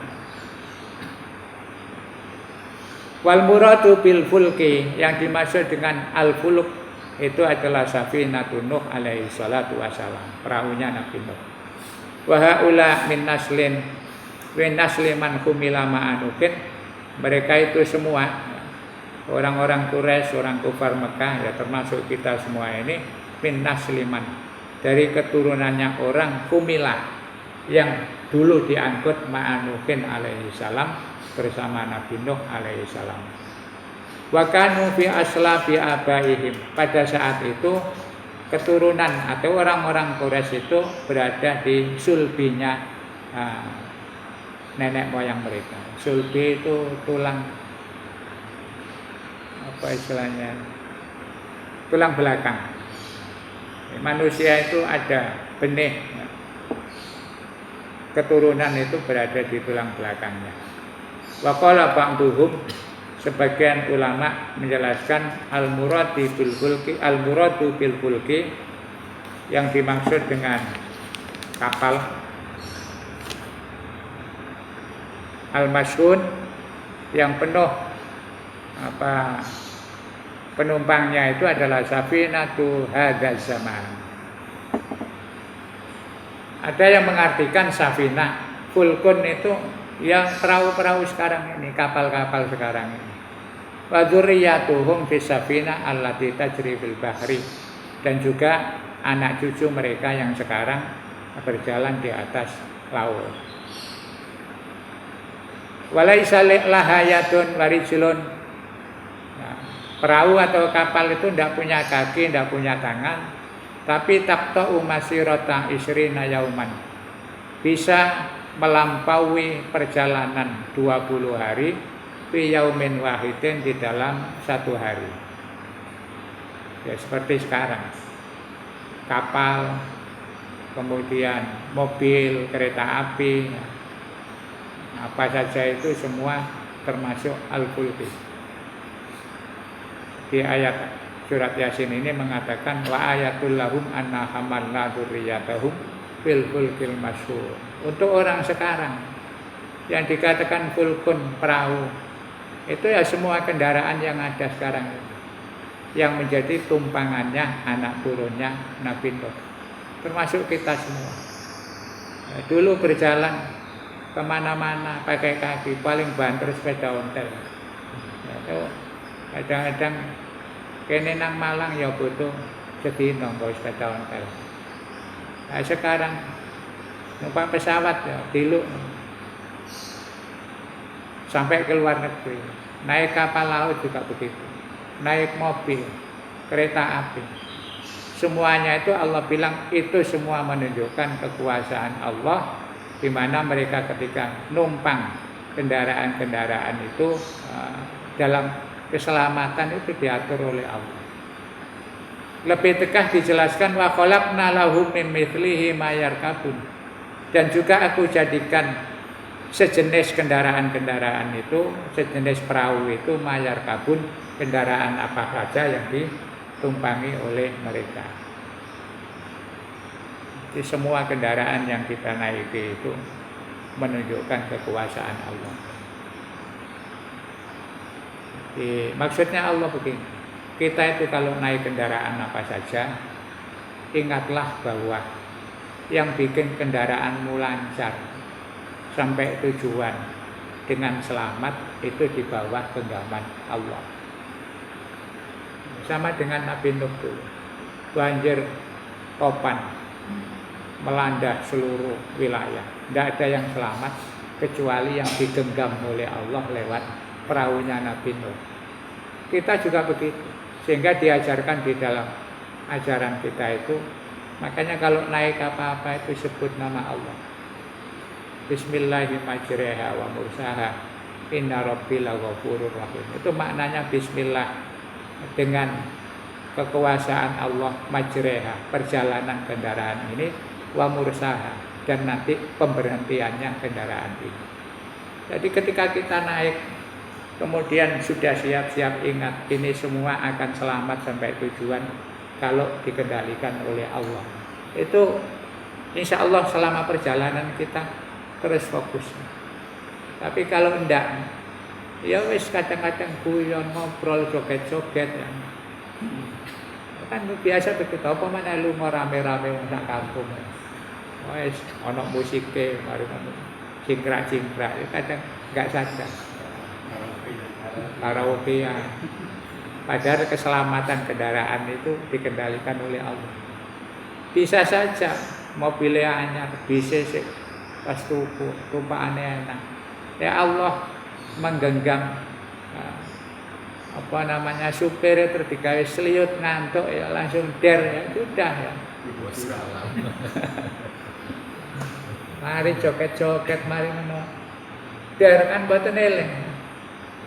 Wal muradu bil fulki, yang dimaksud dengan al fuluk itu adalah safinatun Nuh alaihi salatu wasalam, perahunya Nabi Nuh. Wa haula min naslin wa nasliman humila ma'anukin, mereka itu semua orang-orang Quraisy, orang kufar Mekah, ya termasuk kita semua ini min nasliman, dari keturunannya orang humila yang dulu diangkut ma'anukin alaihi salam bersama Nabi Nuh alaihi salam. Wa kanu fi aslabi abaihim, pada saat itu keturunan atau orang-orang Quraisy itu berada di sulbinya nenek moyang mereka. Sulbi itu tulang, apa istilahnya, tulang belakang. Manusia itu ada benih keturunan itu berada di tulang belakangnya. Wa qala ba'duhum, sebagian ulama menjelaskan al-muradu bil fulki, yang dimaksud dengan kapal al-masyhun, yang penuh penumpangnya itu adalah safinatu hadzal zaman. Ada yang mengartikan safinah, fulkun itu yang perahu-perahu sekarang ini, kapal-kapal sekarang ini. Wa dzurriyyatuhum fis safinah allati tajri fil bahri, dan juga anak cucu mereka yang sekarang berjalan di atas laut. Walaisa lahayatun warijlun. Nah, perahu atau kapal itu tidak punya kaki, tidak punya tangan, tapi taqta'u masirata isrina yauman, bisa melampaui perjalanan 20 hari fi yaumin wahidin, di dalam satu hari. Ya seperti sekarang, kapal, kemudian mobil, kereta api, apa saja itu semua termasuk al-fulki. Di ayat surat Yasin ini mengatakan wa ayatul lahum anna hamalna dzurriyyatahum fil fulkil masyhur. Untuk orang sekarang yang dikatakan fulkun, perahu, itu ya semua kendaraan yang ada sekarang yang menjadi tumpangannya anak turunnya Nabi Nuh, termasuk kita semua. Dulu berjalan kemana-mana pakai kaki, paling banter sepeda ontel. Kadang-kadang kene nang Malang ya butuh sedino nggo sepeda ontel. Nah, sekarang numpak pesawat ya diluk sampai ke luar negeri. Naik kapal laut juga begitu. Naik mobil, kereta api. Semuanya itu Allah bilang itu semua menunjukkan kekuasaan Allah, di mana mereka ketika numpang kendaraan-kendaraan itu dalam keselamatan itu diatur oleh Allah. Lebih tegas dijelaskan wa khalaqna lahum min mithlihi ma yarkabun, dan juga aku jadikan sejenis kendaraan-kendaraan itu, sejenis perahu itu ma yarkabun, kendaraan apa saja yang ditumpangi oleh mereka. Jadi semua kendaraan yang kita naiki itu menunjukkan kekuasaan Allah. Jadi, maksudnya Allah begini, kita itu kalau naik kendaraan apa saja, ingatlah bahwa yang bikin kendaraanmu lancar sampai tujuan dengan selamat itu di bawah genggaman Allah. Sama dengan Nabi Nuh dulu, banjir topan melanda seluruh wilayah. Tidak ada yang selamat kecuali yang digenggam oleh Allah lewat perahunya Nabi Nuh. Kita juga begitu, sehingga diajarkan di dalam ajaran kita itu, makanya kalau naik apa-apa itu sebut nama Allah. Bismillahirrahmanirrahim wa mursaha inna rabbil ghafurur rahim. Itu maknanya bismillah, dengan kekuasaan Allah, majreha, perjalanan kendaraan ini, wa mursaha, dan nanti pemberhentiannya kendaraan ini. Jadi ketika kita naik, kemudian sudah siap-siap, ingat ini semua akan selamat sampai tujuan kalau dikendalikan oleh Allah. Itu insya Allah selama perjalanan kita terus fokus. Tapi kalau enggak, ya wis kadang-kadang guyon, ngobrol, joget-joget ya. Kan biasa begitu, apa mana lu mau rame-rame sak kampung. Wis ana musike, mari ngono. Cingkrak-cingkrak, kadang enggak sadar. Karaoke ya. Padahal keselamatan kendaraan itu dikendalikan oleh Allah. Bisa saja mobilnya anyar, bisa sih pas tumpahannya enak. Ya Allah menggenggam apa namanya supir terus digawe seliut ngantuk ya langsung der ya sudah ya. Mari joget-joget mari ngono. Der kan mboten eling.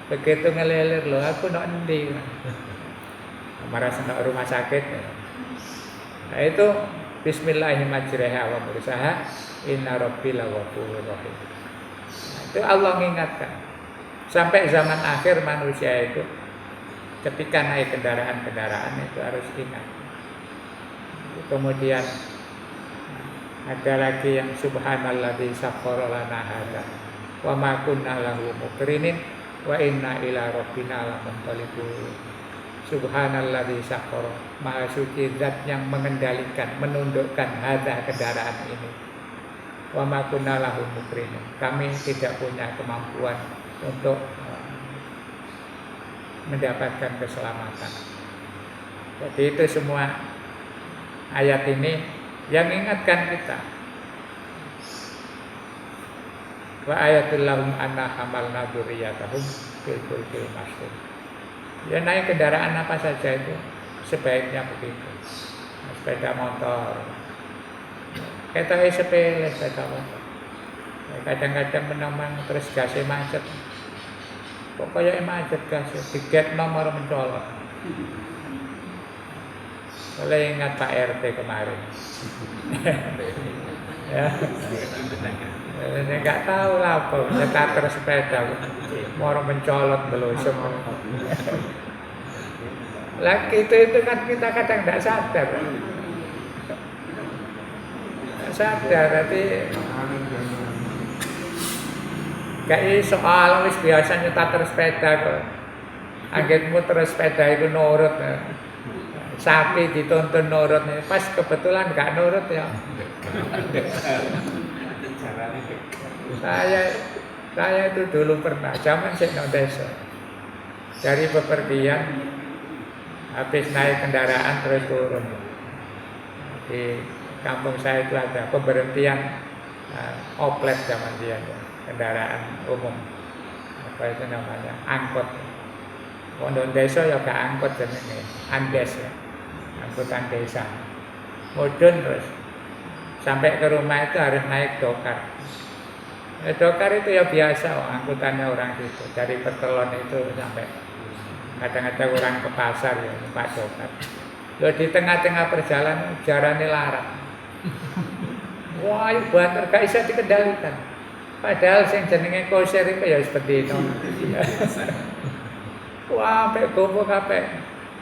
Begitu ngelelir lho aku nok endi. Marah senok rumah sakit. Nah itu bismillahirrahmanirrahim wa mursaha inna rabbil ghafurur rahim. Nah, itu Allah mengingatkan. Sampai zaman akhir manusia itu ketika naik kendaraan-kendaraan itu harus ingat. Kemudian ada lagi yang subhanalladzi sakhkhara lana hadza wa ma kunna lahu muqrinin wa inna ila rabbina lamunqalibun. Subhanalladzi sakhkhara, maha suci zat yang mengendalikan, menundukkan hadza kendaraan ini. Wa ma kunna lahu muqrinin. Kami tidak punya kemampuan untuk mendapatkan keselamatan. Jadi itu semua ayat ini yang mengingatkan kita. Wa ayatul lahum anna hamalna dzurriyyatahum fil fulkil mashhur. Ya naik kendaraan apa saja itu sebaiknya begitu. Sepeda motor. Kita sepele sepeda motor. Kadang-kadang menang terus gasnya macet. Pokoknya macet gasnya, tiket nomor mencolok. Boleh ingat Pak RT kemarin. Ya. Enggak tahu lah apa, starter sepeda mau mencolot belusuk. Lagi itu kan kita kadang tidak sadar. Tidak sadar berarti kayak soal wis biasa nyetar sepeda kok. Anggitmu terus sepeda itu nurut. Sapi dituntun nurut, pas kebetulan nggak nurut ya. Saya itu dulu pernah zaman saya desa dari bepergian habis naik kendaraan terus turun di kampung saya itu ada pemberhentian oplet zaman dia kendaraan umum apa itu namanya angkot. Pondok desa ya gak angkot jenenge andes ya angkutan desa mudun terus sampai ke rumah itu harus naik dokar. Dokar itu ya biasa, angkutannya orang situ. Dari Petelon itu sampai kadang-kadang orang ke pasar ya, Pak dokar. Loh di tengah-tengah perjalanan jalannya larang. Wah, itu banter gak bisa dikendalikan. Padahal sing jenenge koser itu ya seperti itu. Wah, sampai gombok kabeh.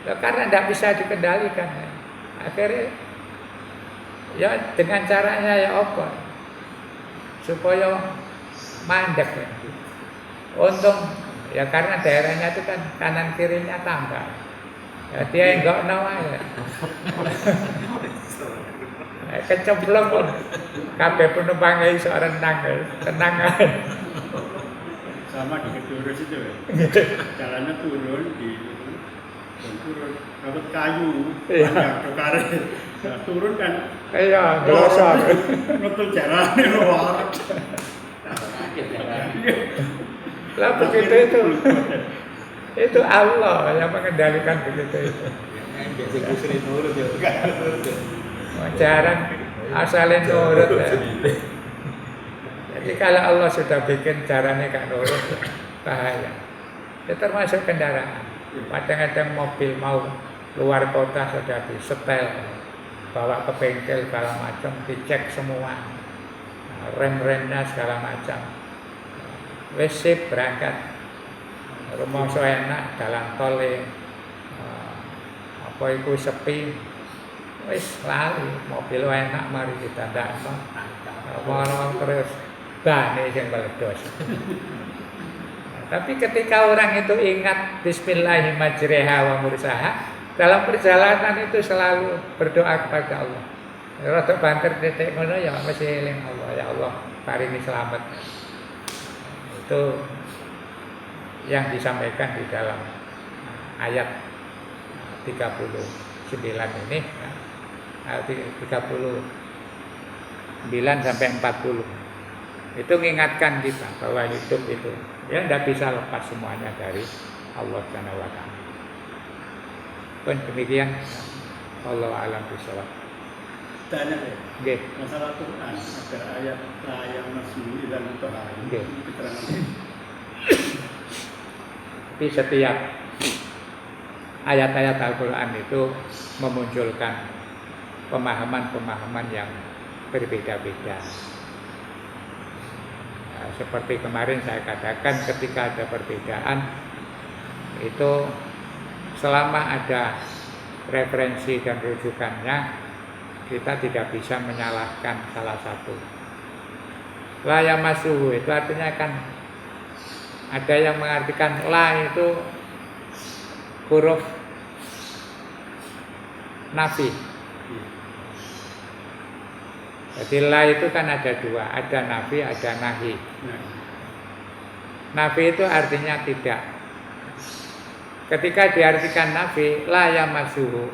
Ya, karena tidak bisa dikendalikan. Akhirnya ya dengan caranya ya apa? Supaya mandek ya. Untung ya karena daerahnya itu kan kanan kirinya tangga. Ya dia enggak nawa ya. Kecemplung pun kabeh penumpangnya iso renang ya. Tenang aja. Sama di Kedurus itu ya. Jalannya turun dapat kayu, banyak dokare. Nah, turun kan. Iya, glosor. Betul jalannya luar. Lah begitu itu. Itu Allah yang mengendalikan begitu itu. Jarang asalnya nurut ya. Jadi kalau Allah sudah bikin caranya gak nurut, bahaya. Itu termasuk kendaraan. Kadang-kadang mobil mau luar kota sudah disetel, bawa ke bengkel segala macam, dicek semua, rem-remnya segala macam. Wis sip berangkat, rumah so enak, jalan tol apa itu sepi, wis lali, mobil enak mari kita datang, mau terus bane yang meledos. Tapi ketika orang itu ingat bismillahirrahmanirrahim wa mursaha, dalam perjalanan itu selalu berdoa kepada Allah. Rada banter titik ngono ya mesti eling Allah, ya Allah paringi selamat. Itu yang disampaikan di dalam ayat 39 ini, ayat 39 sampai 40. Itu mengingatkan kita bahwa hidup itu ya tidak bisa lepas semuanya dari Allah Subhanahu wa taala. Pun demikian, Allah alam bisawab. Tanya deh, Nggih. masalah Quran ada ayat la yamassuhu illa mutahharun. Oke. Keterangan. Tapi setiap ayat-ayat Al-Quran itu memunculkan pemahaman-pemahaman yang berbeda-beda. Nah, seperti kemarin saya katakan, ketika ada perbedaan itu selama ada referensi dan rujukannya, kita tidak bisa menyalahkan salah satu. La yamassuhu itu artinya kan ada yang mengartikan la itu huruf nafi. Jadi la itu kan ada dua, ada nafi, ada nahi. Nafi itu artinya tidak. Ketika diartikan nafi, la yamassuhu,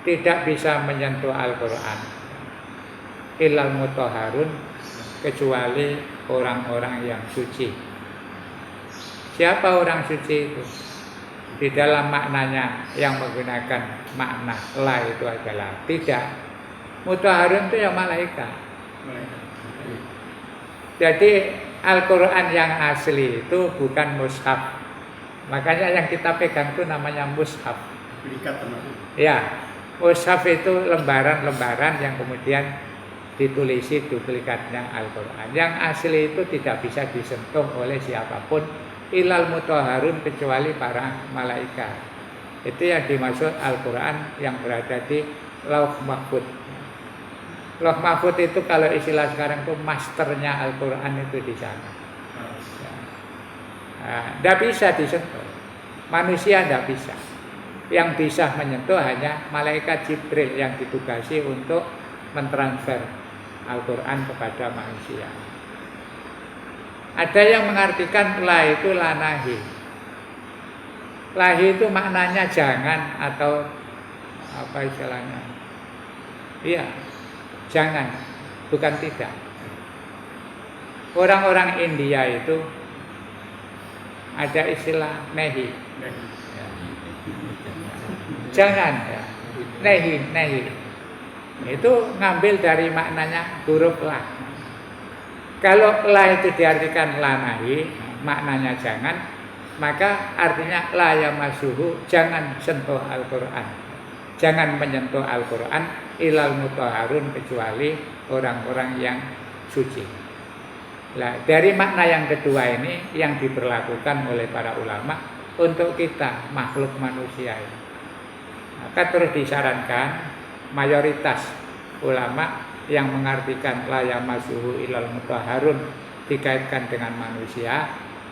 tidak bisa menyentuh Al-Quran illal mutahharun, kecuali orang-orang yang suci. Siapa orang suci itu? Di dalam maknanya yang menggunakan makna la itu adalah tidak. Mutahharun itu ya malaikat. Jadi Al-Quran yang asli itu bukan mushaf. Makanya yang kita pegang itu namanya mushaf. Ya, mushaf itu lembaran-lembaran yang kemudian ditulisi duplikatnya Al-Quran. Yang asli itu tidak bisa disentuh oleh siapapun ilal mutahharun, kecuali para malaikat. Itu yang dimaksud Al-Quran yang berada di Lauh Mahfuz. Lauh Mahfuz itu kalau istilah sekarang itu masternya Al-Quran itu di sana. Tidak bisa disentuh. Manusia tidak bisa. Yang bisa menyentuh hanya malaikat Jibril yang ditugasi untuk mentransfer Al-Quran kepada manusia. Ada yang mengartikan la itu la nahi. Lahi itu maknanya jangan atau apa istilahnya? Iya, jangan, bukan tidak. Orang-orang India itu ada istilah nehi. Jangan, ya. Nehi. Itu ngambil dari maknanya huruf la. Kalau la itu diartikan la nahi, maknanya jangan, maka artinya la yamassuhu, jangan sentuh Al-Quran. Jangan menyentuh Al-Quran ilal mutahharun, kecuali orang-orang yang suci. Nah, dari makna yang kedua ini yang diberlakukan oleh para ulama untuk kita makhluk manusia ini. Maka terus disarankan mayoritas ulama yang mengartikan la yamassuhu ilal mutahharun dikaitkan dengan manusia,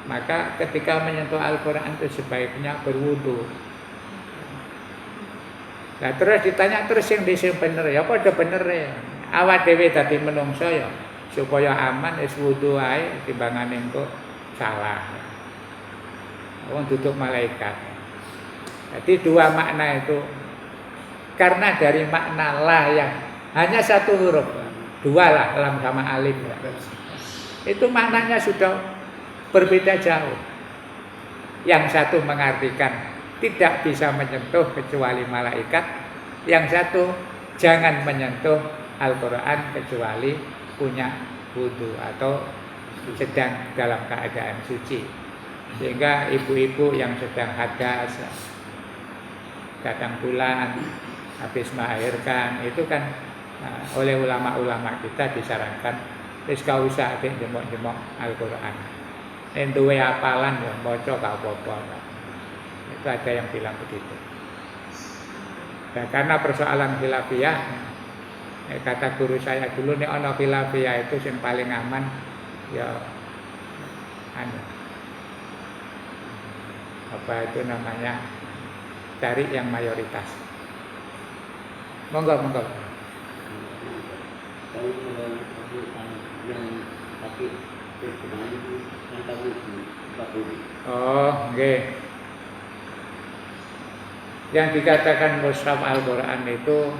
maka ketika menyentuh Al-Quran itu sebaiknya berwudu. Nah, terus ditanya terus yang dising bener ya, apa ada bener ya? Awak dhewe dadi menungso ya, supaya aman wis wudu ae timbangan engko salah. Wong duduk malaikat. Jadi dua makna itu. Karena dari makna la yang hanya satu huruf, dua lah, lam sama alif. Itu maknanya sudah berbeda jauh. Yang satu mengartikan tidak bisa menyentuh kecuali malaikat. Yang satu jangan menyentuh Al-Quran kecuali punya wudu atau sedang dalam keadaan suci. Sehingga ibu-ibu yang sedang hadas, datang bulan, habis melahirkan, itu kan oleh ulama-ulama kita disarankan wis gak usah jemok-jemok Al-Quran. Duwe hafalan ya maca gak apa-apa. Itu ada yang bilang begitu. Nah, karena persoalan khilafiyah, kata guru saya dulu nek ana khilafiyah itu yang paling aman ya apa itu namanya, cari yang mayoritas. Monggo. Oh, nggih. Yang dikatakan mushaf Al-Quran itu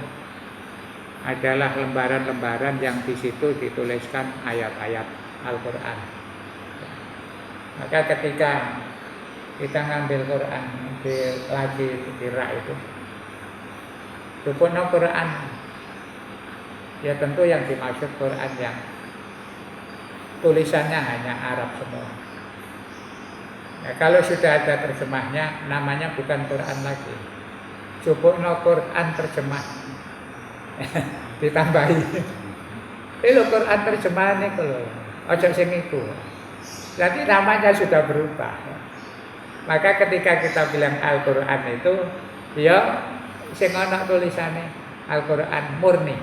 adalah lembaran-lembaran yang di situ dituliskan ayat-ayat Al-Quran. Maka ketika kita ngambil Quran lagi di rak itu. Supaya Quran, ya tentu yang dimaksud Quran yang tulisannya hanya Arab semua. Nah, kalau sudah ada terjemahnya, namanya bukan Quran lagi. Supaya Quran terjemah, ditambahi. Itu Quran terjemahannya kalau ojo sing iku. Jadi namanya sudah berubah. Maka ketika kita bilang Al-Quran itu, ya sing ana tulisannya Al-Quran murni.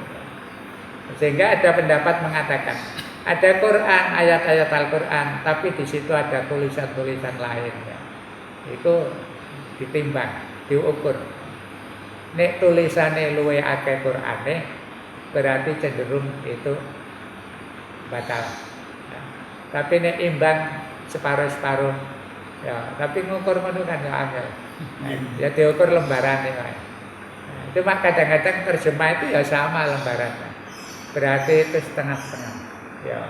Sehingga ada pendapat mengatakan ada Quran, ayat-ayat Al-Quran, tapi di situ ada tulisan-tulisan lain. Ya. Itu ditimbang, diukur. Nek tulisannya luwe akeh Qur'ane, berarti cenderung itu batal. Ya. Tapi nek imbang separuh-separuh, ya. Tapi ngukur ngono kan ya angel. Ya diukur lembarannya. Nah, cuma kadang-kadang terjemah itu ya sama lembarannya. Berarti itu setengah-setengah. Ya,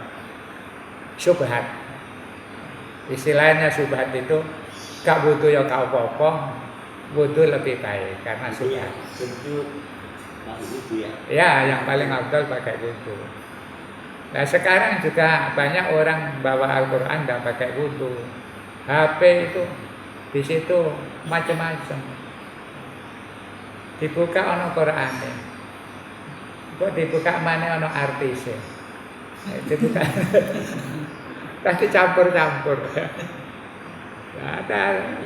syubhat. Istilahnya syubhat itu gak butuh ya gak apa-apa, butuh lebih baik karena syubhat. Ya, yang paling afdal pakai wudu. Nah sekarang juga banyak orang bawa Al-Quran tidak pakai wudu. HP itu di situ macam-macam. Dibuka ono Quran. Kok dibuka mana ono artis. Dibuka. Pasti campur-campur. Ya,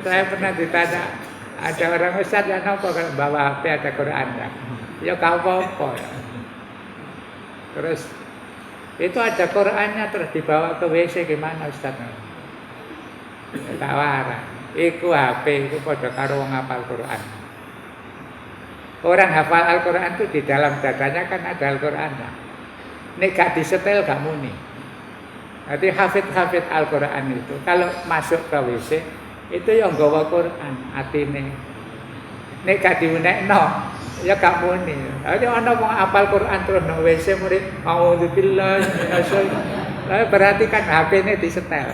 saya pernah ditanya, ada orang ustaz yang nopo kalau bawa HP ada Qurannya. Ya kau apa-apa. Terus itu ada Qurannya terus dibawa ke WC gimana ustaz? Tak waras. Iku HP itu padha karo wong hafal Quran. Orang hafal Al-Quran itu di dalam dadanya kan ada Al-Qurannya. Nek gak disetel gak muni. Jadi hafid Al-Quran itu kalau masuk ke WC itu yang gawa Quran atine. Nek gak diunekno ya gak muni. Jadi ana wong hafal Quran terus nang WC murid auzubillahi minasyaitonir. Berarti kan HP-ne disetel.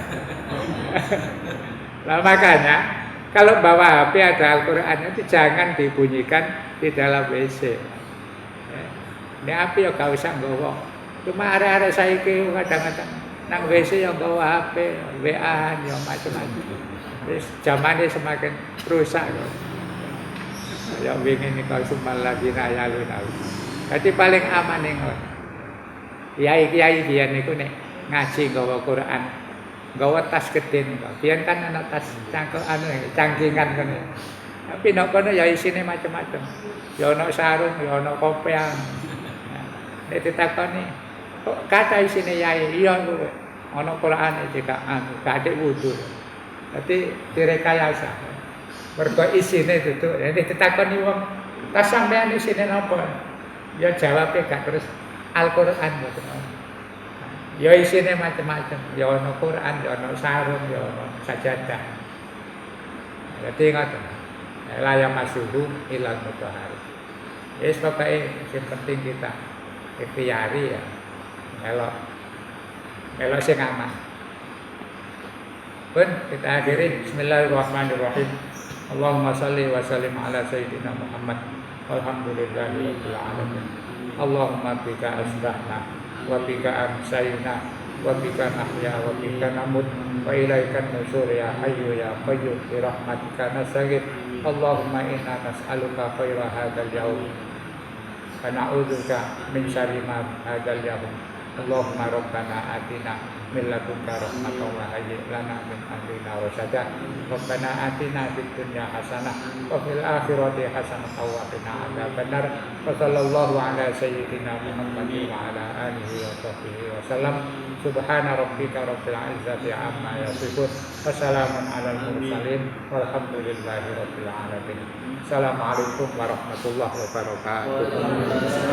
Nah, makanya kalau bawa HP ada Al-Quran itu jangan dibunyikan di dalam WC. Ini HP ya gak usah nggawa. Cuma arek-arek saiki kadang-kadang nang WC yang nggawa HP, WA-an ya macam-macam. Terus zamannya semakin rusak. Ya wingi niku sumal ladina yalun. Jadi paling aman ning kiai-kiai biyen niku nek ngaji nggawa Quran, nggawa tas gede niku. Biyen kan ana tas cangkel cangkingan kene. Tapi nek kono ya isine macam-macam. Ya ana sarung, ya ana kopiah. Nek ditakoni, kok kata isine yai? Iya kuwi. Ana Qur'ane cekak gak ada wudu. Dadi direkayasa. Mergo isine duduk, nek ditakoni wong, "Tas sampean isine napa?" Ya jawabe gak terus Al-Qur'an ngoten. Ya isine macam-macam. Ya ana Qur'an, ya ana sarung, ya ana sajadah. Dadi ngoten. La yamasuhu ilal mutahhar. Wis pokoke sing penting kita ikhtiari ya. Melok sing aman. Pun kita akhiri bismillahirrahmanirrahim. Allahumma shalli wa sallim ala sayyidina Muhammad. Walhamdulillahirabbil alamin. Allahumma bika asbahna wa bika amsayna wa bika nahya wa bika namut wa ilaikan nusur ya hayyu ya qayyum bi rahmatika nastaghith. Allahumma inna nas'aluka khaira hadzal yaum wa na'udzubika min syarri ma hadzal yaum. Allahumma rabbana atina min ladunka rahmatan wa hayyi lana min amrina rasyada. Rabbana atina fid dunya hasanah wa fil akhirati hasanah wa qina adzabannar. Wa sallallahu ala sayyidina Muhammadin wa ala alihi wa sahbihi wa sallam. Subhana rabbika rabbil izzati amma yasifun. Wassalamun alal mursalin walhamdulillahi rabbil alamin. Assalamualaikum warahmatullahi wabarakatuh.